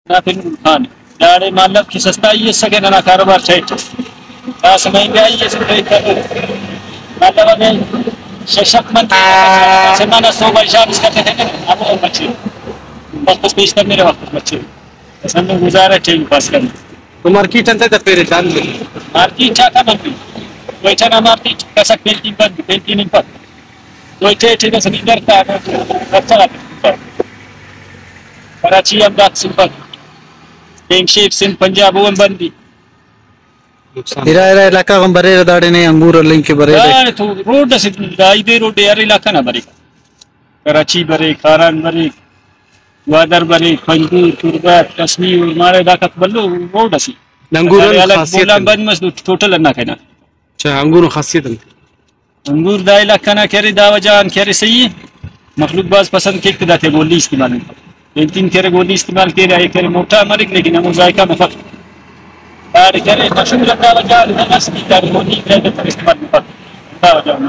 ना फिर खान दाड़े मतलब कि सस्ता ही सके ना कारोबार चाहिए खास महंगाई ये सब मतलब अगर सशक्त से माना 100 वर्षान करते थे अब बच्चे बस पेश करने रहे वक्त बच्चे असल में गुजारा चाहिए पास करने तो मार्केट अंत है फिर जान ले मार्केट चाहता बंद कोई ना मार्केट कैसा पेंटिंग बंद पेंटिंग नहीं बंद कोई ठीक है जमींदार का अच्छा कराची अहमदाबाद सिंपल एक शेख सिंध पंजाब वो बंदी इरा इलाका हम बरे दाड़े ने अंगूर लिंक के बरे यार तो रोड से दाई दे रोड यार इलाका ना बरे कराची बरे खारान बरे वादर बरे पंजूर तुर्बत कश्मीर मारे दाकत बल्लो रोड से अंगूर खासियत बोला बंद मस टोटल ना कहना अच्छा अंगूर खासियत अंगूर दा इलाका ना करे दावजान करे सही मखलूक बाज पसंद के दाते गोली इस्तेमाल तीन करे गोली इस्तेमाल के रहे करे मोटा मरिक लेकिन हम जायका में फर्क करे मशहूर दावजान नस्ल की गोली का इस्तेमाल में फर्क दावजान